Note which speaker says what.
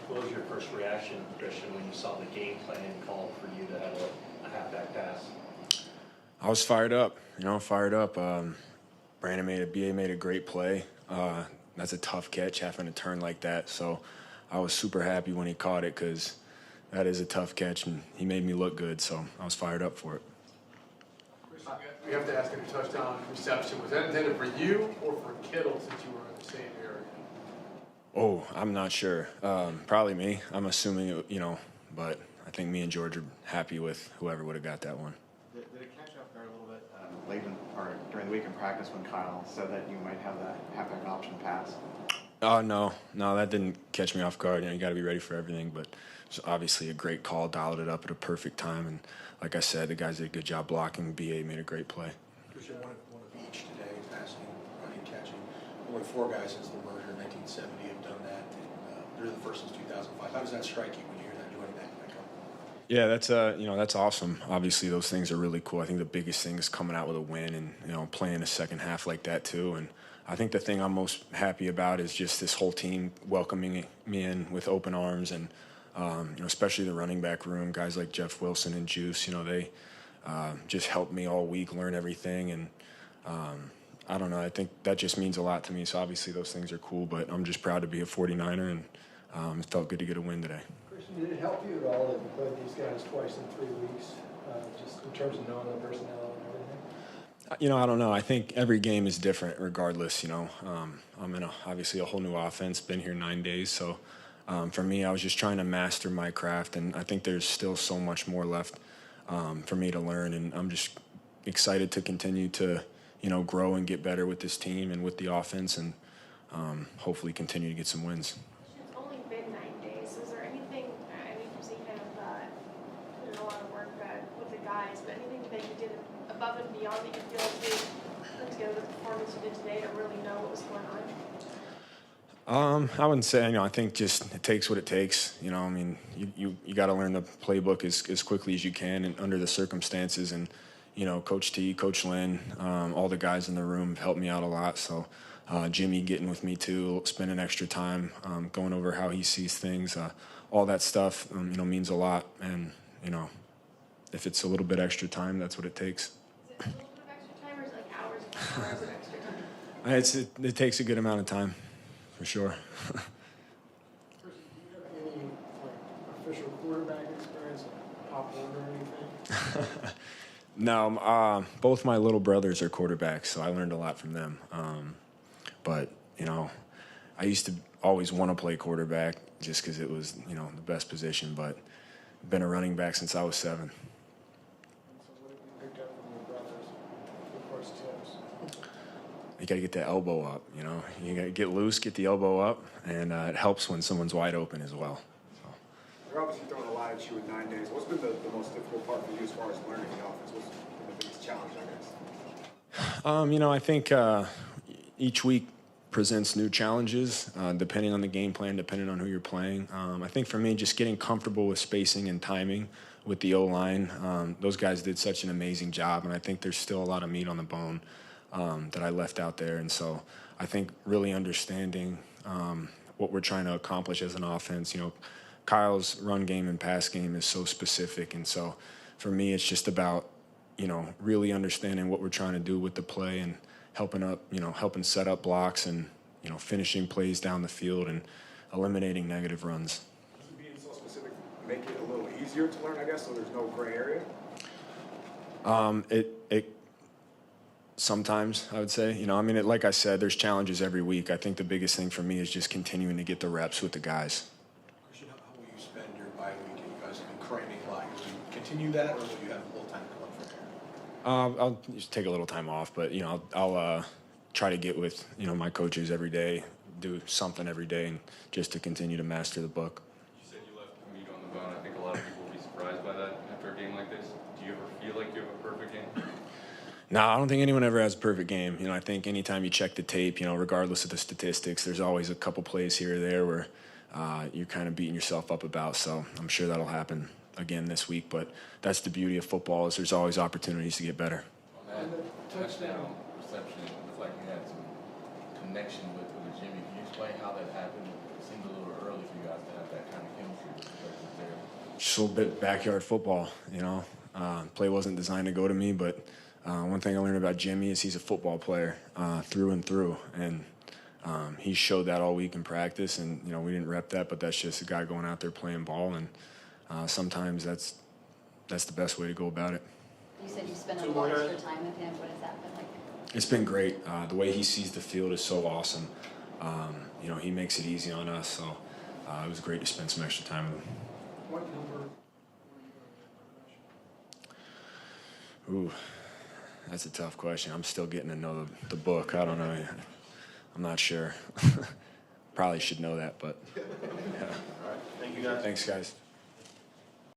Speaker 1: What was your first reaction, Christian, when you saw the game plan called for you to have a halfback pass?
Speaker 2: I was fired up, fired up. BA made a great play. That's a tough catch, having to turn like that. So I was super happy when he caught it because that is a tough catch, and he made me look good. So I was fired up for it.
Speaker 3: We have to ask if your touchdown reception, was that intended for you or for Kittle since you were in the same area?
Speaker 2: Oh, I'm not sure. Probably me. I'm assuming, but I think me and George are happy with whoever would have got that one.
Speaker 4: Did it catch you off guard a little bit late or during the week in practice when Kyle said that you might have that halfback option pass?
Speaker 2: No, that didn't catch me off guard. You got to be ready for everything, but it's obviously a great call, dialed it up at a perfect time, and like I said, the guys did a good job blocking. BA made a great play.
Speaker 5: Christian, one of each today, passing, running, catching. Only 4 guys since the merger in 1970 have done that, and they're the first since 2005. How does that strike you when you hear that running back come?
Speaker 2: Yeah, that's awesome. Obviously, those things are really cool. I think the biggest thing is coming out with a win and playing a second half like that too. And I think the thing I'm most happy about is just this whole team welcoming me in with open arms, and especially the running back room, guys like Jeff Wilson and Juice. They just helped me all week learn everything, and I don't know. I think that just means a lot to me. So obviously those things are cool, but I'm just proud to be a 49er, and it felt good to get a win today.
Speaker 6: Christian, did it help you at all that you played these guys twice in 3 weeks, just in terms of knowing the personnel and everything?
Speaker 2: I don't know. I think every game is different regardless, I'm in obviously a whole new offense, been here 9 days. So for me, I was just trying to master my craft, and I think there's still so much more left for me to learn. And I'm just excited to continue to, grow and get better with this team and with the offense, and hopefully continue to get some wins.
Speaker 7: It's only been 9 days. Is there anything, I mean, you've seen kind of put in a lot of work with the guys, but anything that you did above and beyond that you feel like you put together the performance you did today to really know what was going on?
Speaker 2: I wouldn't say, I think just it takes what it takes. You got to learn the playbook as quickly as you can and under the circumstances. And, Coach T, Coach Lynn, all the guys in the room have helped me out a lot. So Jimmy getting with me too, spending extra time, going over how he sees things, all that stuff, means a lot. And, if it's a little bit extra time, that's what it takes.
Speaker 7: Is it a little bit of extra time, or is it like hours of extra time?
Speaker 2: It takes a good amount of time, for sure.
Speaker 6: Christian, do you have any official quarterback experience, like Pop Warner or anything?
Speaker 2: No, both my little brothers are quarterbacks, so I learned a lot from them. But, I used to always want to play quarterback just because it was, the best position. But I've been a running back since I was 7.
Speaker 6: And so what have you picked up from your brothers? Of course, tips.
Speaker 2: You got to get that elbow up, You got to get loose, get the elbow up, and it helps when someone's wide open as well.
Speaker 8: You're obviously throwing a lot at you in 9 days. What's been the most difficult part for you as far as learning the offense? What's been the biggest challenge, I guess?
Speaker 2: I think each week presents new challenges, depending on the game plan, depending on who you're playing. I think for me, just getting comfortable with spacing and timing with the O-line. Those guys did such an amazing job, and I think there's still a lot of meat on the bone that I left out there. And so I think really understanding what we're trying to accomplish as an offense, Kyle's run game and pass game is so specific. And so for me, it's just about, really understanding what we're trying to do with the play and helping set up blocks and, finishing plays down the field and eliminating negative runs.
Speaker 8: Does it being so specific make it a little easier to learn, I guess, so there's no gray area?
Speaker 2: It sometimes, I would say, like I said, there's challenges every week. I think the biggest thing for me is just continuing to get the reps with the guys.
Speaker 5: Christian, how will you spend your bye week? You guys have been cramming a lot. Will you continue that, or will you have a little time to come up from there?
Speaker 2: I'll just take a little time off, but I'll try to get with my coaches every day, do something every day, and just to continue to master the book.
Speaker 9: You said you left meat on the bone. I think a lot of people will be surprised by that after a game like this. Do you ever feel like you have a perfect game?
Speaker 2: No, I don't think anyone ever has a perfect game. I think anytime you check the tape, regardless of the statistics, there's always a couple plays here or there where you're kind of beating yourself up about. So I'm sure that'll happen again this week. But that's the beauty of football, is there's always opportunities to get better.
Speaker 10: On that touchdown reception, it looked like you had some connection with Jimmy. Can you explain how that happened? It seemed a little early for you guys to have that kind
Speaker 2: just a little bit backyard football, you know. Play wasn't designed to go to me, but one thing I learned about Jimmy is he's a football player through and through, and he showed that all week in practice. And you know, we didn't rep that, but that's just a guy going out there playing ball, and sometimes that's the best way to go about it.
Speaker 11: You said you spent a lot of extra time with him. What has that been like?
Speaker 2: It's been great. The way he sees the field is so awesome. You know, he makes it easy on us, so it was great to spend some extra time with him.
Speaker 6: What number were you in that progression?
Speaker 2: Ooh, that's a tough question. I'm still getting to know the book. I don't know. I'm not sure. Probably should know that, but yeah.
Speaker 5: Thank you, guys.
Speaker 2: Thanks, guys.